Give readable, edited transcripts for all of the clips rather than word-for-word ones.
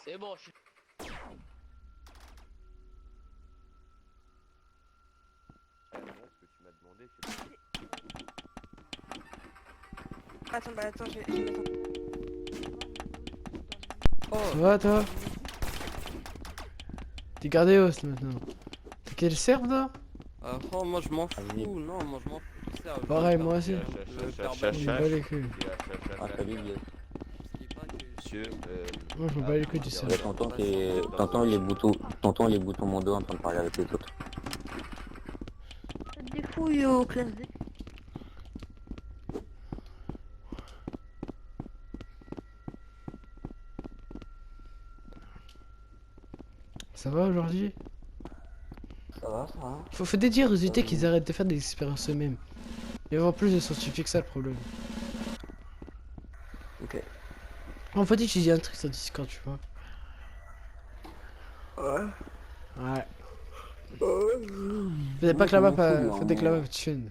C'est bon, je suis... Ce que tu m'as demandé, je sais pas. Attends, bah attends, je vais mettre Ça va toi? T'es Gardeos maintenant. T'es quel serve là? Oh, moi je m'en fous, non, moi je m'en fous. Ça, Pareil, moi aussi. Chef. Je me bats les couilles. Monsieur, Moi je me bats les couilles du serve. T'entends les boutons mondo en train de parler avec les autres. des fouilles au classe D. Ça va aujourd'hui? Ça va, ça va. Faut dire aux UT qu'ils arrêtent de faire des expériences eux-mêmes. Il va y avoir plus de scientifiques, ça le problème. Ok. En fait, tu dis un truc sur Discord, tu vois. Ouais. Ouais. Faudrait pas que la map, faudrait que la map tienne.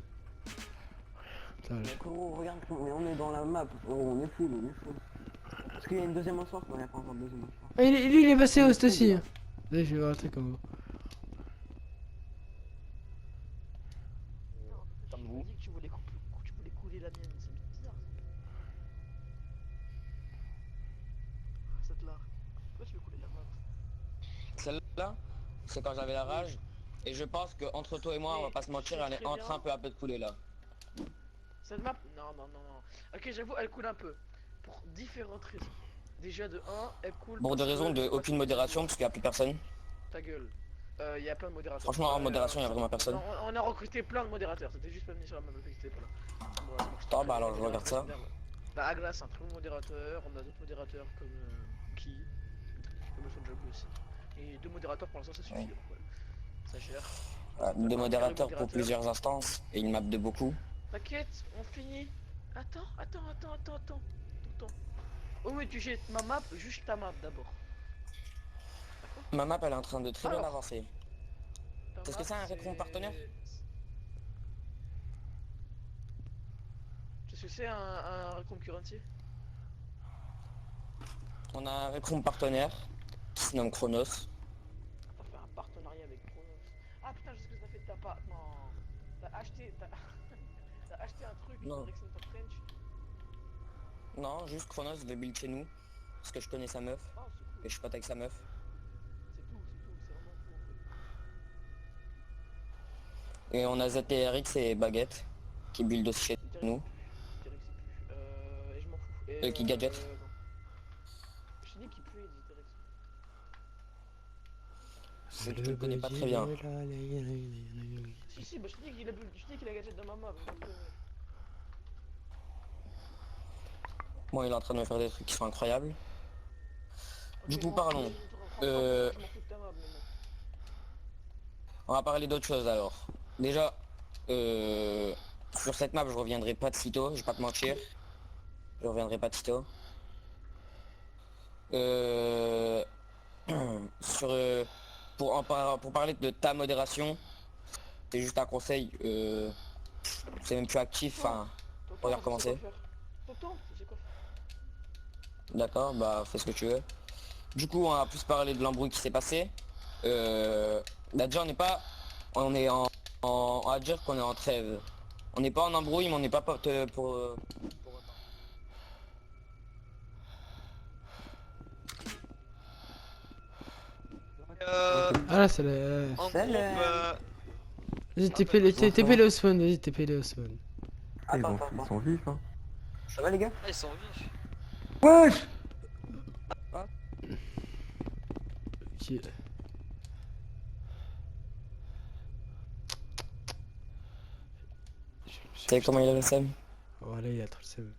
Mais gros, regarde, on est dans la map, on est full. Parce qu'il y a une deuxième enchère, mais il n'y a pas encore de deuxième enchère. Ah, lui il est passé host aussi. Là, je vais voir un truc en haut. Comme vous. Dit que tu voulais couler la mienne, c'est bizarre. Cette là. Pourquoi tu veux couler la map? Celle-là, c'est quand j'avais la rage. Et je pense que entre toi et moi, on va pas se mentir, elle est en train peu à peu de couler là. Cette map? Non. Ok, j'avoue, elle coule un peu. Pour différentes raisons. Déjà de 1, elle coule. Bon, de raison de aucune modération, parce qu'il n'y a plus personne. Ta gueule. Il y a plein de modérateurs. Franchement, en modération, il n'y a vraiment personne. Non, on a recruté plein de modérateurs. C'était juste pas venu sur la map, c'était pas là. Bon, c'est bon, Ah bah alors je regarde ça. Bah Agla c'est un très bon modérateur, on a d'autres modérateurs comme qui comme son job aussi. Et 2 modérateurs pour l'instant ça suffit, donc voilà. Ça gère. Deux modérateurs pour plusieurs instances et une map de beaucoup. T'inquiète, on finit. Attends. Oh mais tu jettes ma map, juste ta map d'abord. Ma map elle est en train de très bien avancer. Est-ce que c'est un rétron partenaire? Qu'est-ce que c'est un concurrentier? On a un rétron partenaire qui se nomme Chronos. T'as fait un partenariat avec Chronos. Ah putain, je sais ce que t'as fait, t'as pas... Non. T'as acheté... T'as acheté un truc Non. avec Top French. Non, juste Chronos veut build chez nous. Parce que je connais sa meuf. Oh, c'est cool. Et je suis pote avec sa meuf. C'est tout, c'est vraiment tout en fait. Et on a ZTRX et Baguette qui build aussi chez nous. Et je m'en fous. Et qui gadget. Non. Je t'ai dit qu'il puait ZTRX. C'est que tu le connais pas très bien. Si, bah je t'ai dit qu'il a gadget dans ma map. Bon, il est en train de me faire des trucs qui sont incroyables. Du coup, parlons. On va parler d'autre chose alors. Déjà, sur cette map, je reviendrai pas de sitôt, je vais pas te mentir. Je reviendrai pas de sitôt. Pour parler de ta modération, c'est juste un conseil. C'est même plus actif, enfin, on va recommencer. D'accord, bah fais ce que tu veux. Du coup, on va plus parler de l'embrouille qui s'est passé. Là déjà, on est on va dire qu'on est en trêve. On n'est pas en embrouille, mais on n'est pas pote pour autant. Ah là c'est la... En groupe, Vas-y, Ah, TP les Osman, vas-y, TP les Osman. Attends, attends, Ils attends. sont vifs, hein. Ça va les gars? Ah, ils sont vifs. Wesh! Ok. Tu sais comment il a le seum? Voilà, il a trop le seum.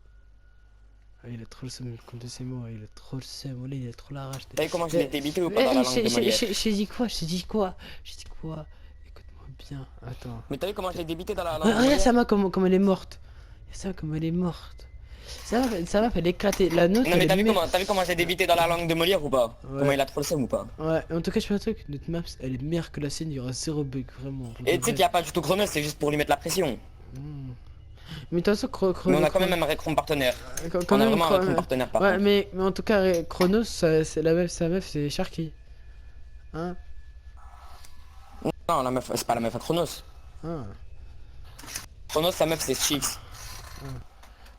Ah, il a trop le seum, comme de ces mots, il a trop le seum, voilà, il a trop la rage. T'as vu comment je l'ai débité ou pas dans la langue de Molière? J'ai dit quoi? J'ai dit quoi? Écoute-moi bien, attends. Mais t'as vu comment je l'ai débité dans la langue de Regarde Molière? Sama comme elle est morte. Sama comme elle est morte. Sama fait éclater la note. Non mais t'as vu comment je l'ai débité dans la langue de Molière ou pas? Ouais. Comment il a trop le seum ou pas? Ouais, en tout cas, je fais un truc, notre map elle est meilleure que la sienne, il y aura zéro bug, vraiment. Et tu sais qu'il n'y a pas du tout Chronos, c'est juste pour lui mettre la pression. Hmm. Mais de toute façon, Mais on a quand même un Recron partenaire. On a vraiment un Recron partenaire par Ouais, contre. mais en tout cas, Chronos, c'est la meuf, sa meuf, c'est Sharky. Hein? Non, la meuf, c'est pas la meuf à Chronos. Ah. Chronos, sa meuf c'est Chix.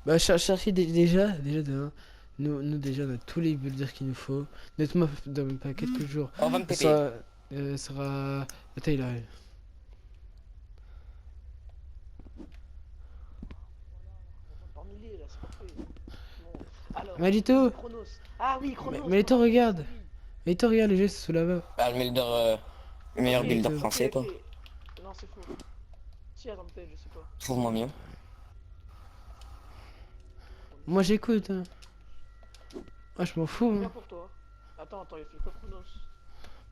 Bah, Sharky, déjà, de un, nous, déjà, on a tous les builders qu'il nous faut. Notre meuf, dans même pas quelques jours, On va me péter. sera... Attends, il arrive. Par milliers, là, c'est parfait. Bon. Alors, Malito! Chronos. Ah oui, Chronos. Malito, regarde! Malito, regarde les gestes sous la main. Bah, le builder, le meilleur Ok, builder ok, français toi. Ok. Non, c'est faux. Si, attends, peut-être, je sais pas. Trouve-moi mieux. Moi, j'écoute, hein. Ah, je m'en fous, Bien hein. pour toi. Attends, il fait quoi, Chronos?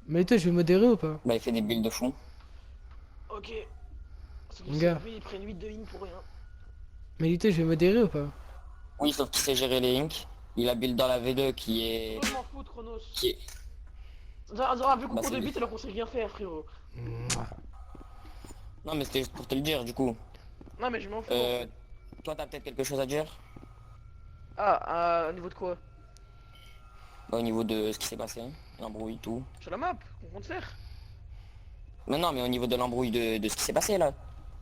Malito, je vais modérer ou pas? Bah il fait des builds de fond. Ok. Ceux Mon qui gars. savent, ils prennent 8 de in pour rien. Malito, je vais modérer ou pas? Oui sauf qu'il sait gérer les inks. Il a build dans la V2 qui est... Oh, je m'en fous de Chronos. qui est... Vu qu'on Bah, court c'est de lui. bite alors qu'on sait rien faire, frérot. Non mais c'était juste pour te le dire du coup. Non, mais je m'en fous. Toi t'as peut-être quelque chose à dire? Ah, à niveau de quoi? Bah, au niveau de ce qui s'est passé, hein. L'embrouille, tout. Sur la map, qu'on compte faire. Mais non mais au niveau de l'embrouille de ce qui s'est passé là.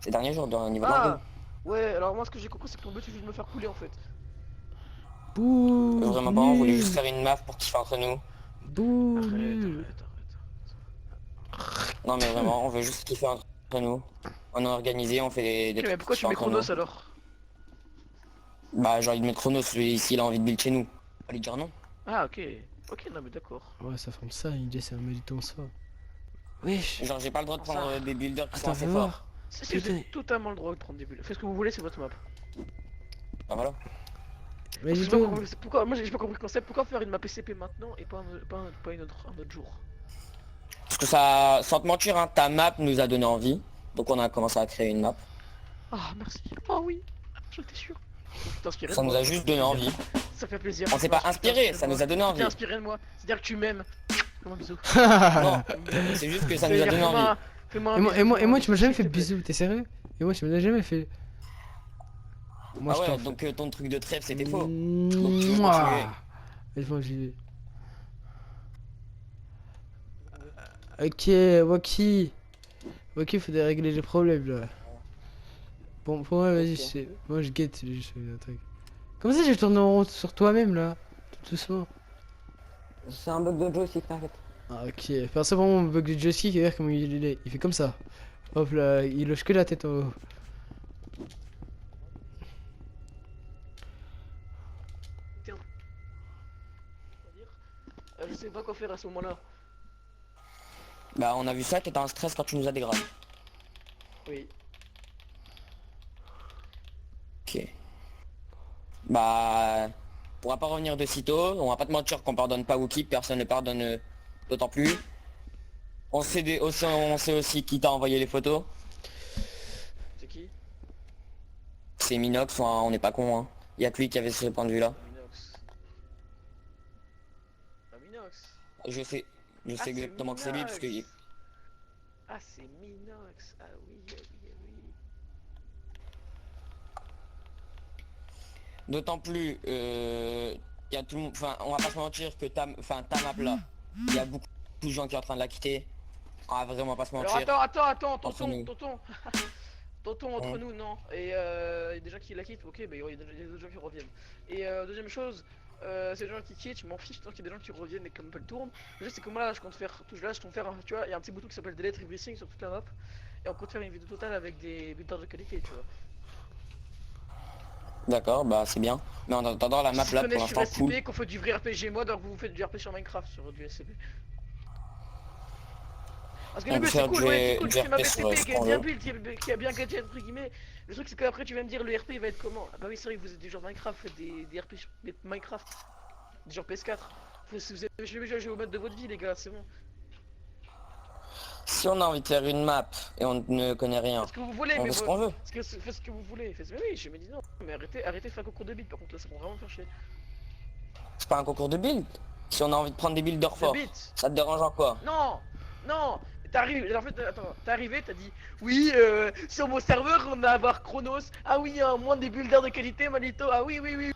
Ces derniers jours, au niveau de l'embrouille. Ah, ouais, alors moi, ce que j'ai compris, c'est que ton but, c'est juste de me faire couler en fait. Bouh! Vraiment pas, on voulait nul. juste faire une maf pour kiffer entre nous. Bouh! Arrête, nul. arrête. Non mais vraiment, on veut juste kiffer entre nous. On est organisé, on fait des Ok, mais pourquoi tu kiffer mets entre Chronos nous. alors? Bah j'ai envie de mettre Chronos s'il a envie de build chez nous. Pas lui dire non. Ah, ok. Ok, non, mais d'accord. Ouais, ça forme ça, il dit c'est un Malito en soi. Wesh! Genre j'ai pas le droit de Ça. prendre des builders qui sont Attends, assez fais forts. voir. Si, vous Putain. avez totalement le droit de prendre des bulles. Faites ce que vous voulez, c'est votre map. Bah voilà. J'ai pas Malito! compris- Pourquoi, moi j'ai pas compris le concept, pourquoi faire une map PCP maintenant et pas un autre jour? Parce que ça, sans te mentir, hein, ta map nous a donné envie. Donc on a commencé à créer une map. Ah, merci. Oh oui, j'étais sûr. Tu t'es inspiré de Ça nous moi. a juste donné envie. Ça fait plaisir. On s'est pas inspiré, ça nous a donné Tu envie. t'es inspiré de moi. C'est-à-dire que tu m'aimes. Fais-moi un bisou. Non, c'est juste que ça nous a C'est-à-dire, donné envie. Fais-moi un Et moi, bisou, et moi, et moi, tu m'as jamais fait s'il de te plaît. bisous, t'es sérieux? Et moi, tu m'as jamais fait. Moi, Ah je ouais, t'en fais. donc ton truc de trêve c'était faux. Mouah. Laisse-moi, j'y vais. Ok, Waki. Waki, faut régler les problèmes là. Bon, pour moi, vas-y, Ok. moi je guette juste un truc. Comment ça, je tourne en rond sur toi-même là? Tout doucement. C'est un bug de joystick, t'inquiète. Ah, ok. Enfin, c'est vraiment un bug de joystick, regarde comment il est. Il fait comme ça. Hop là, il loge que la tête en haut. Je sais pas quoi faire à ce moment-là. Bah on a vu ça, t'étais en stress quand tu nous as dégradé. Oui. Ok. Bah... On pourra pas revenir de sitôt, on va pas te mentir qu'on pardonne pas Wookie, personne ne pardonne d'autant plus. On sait aussi qui t'a envoyé les photos. C'est qui? C'est Minox, enfin, on n'est pas con hein. Y'a que lui qui avait ce point de vue là. Minox. Ah, Minox. Je sais Ah, c'est exactement que c'est lui parce que... Minox. Ah, c'est Minox. Ah oui, oui, oui. D'autant plus, y a tout le monde, enfin, on va pas se mentir que ta map là, il y a beaucoup de gens qui sont en train de la quitter. On va vraiment pas se Alors mentir. attends, Entre nous. tonton entre Ouais. nous, non. Et il y a des gens qui la quittent, ok, mais il y a des gens qui reviennent. Et deuxième chose, c'est des gens qui quittent, je m'en fiche tant qu'il y a des gens qui reviennent et comme le tourne. Le jeu c'est que moi là je compte faire, tu vois, il y a un petit bouton qui s'appelle Delete Everything sur toute la map. Et on compte faire une vidéo totale avec des builders de qualité, tu vois. D'accord, bah c'est bien. Mais en attendant, la map Si là vous pour connaissez sur l'instant full. SCP, qu'on fait du vrai RPG mode, alors vous faites du RPG sur Minecraft sur du SCP. Parce que On le peut but c'est faire cool, du ouais, c'est cool, du tu fais ma RP sur BCP ce qui est qu'on bien veut. build, qui a bien gadget entre guillemets. Le truc c'est qu'après tu vas me dire le RP il va être comment? Ah bah oui c'est vrai que vous êtes des gens Minecraft, faites des RP sur des Minecraft, des gens PS4. Si vous avez jamais joué au mode de votre vie les gars, c'est bon. Si on a envie de faire une map et on ne connaît rien, Faites ce que vous voulez, on mais fait ce qu'on veut. faites ce que vous voulez. Mais oui, je me dis non, mais arrêtez de faire un concours de beat par contre là, ça va vraiment me faire chier. C'est pas un concours de build. Si on a envie de prendre des builders De forts, beat. ça te dérange en quoi? Non, non, t'arrives, en fait, attends, t'es arrivé, t'as dit, oui, sur mon serveur, on va avoir Chronos, ah oui, moins des builders de qualité, Manito, ah oui, oui, oui,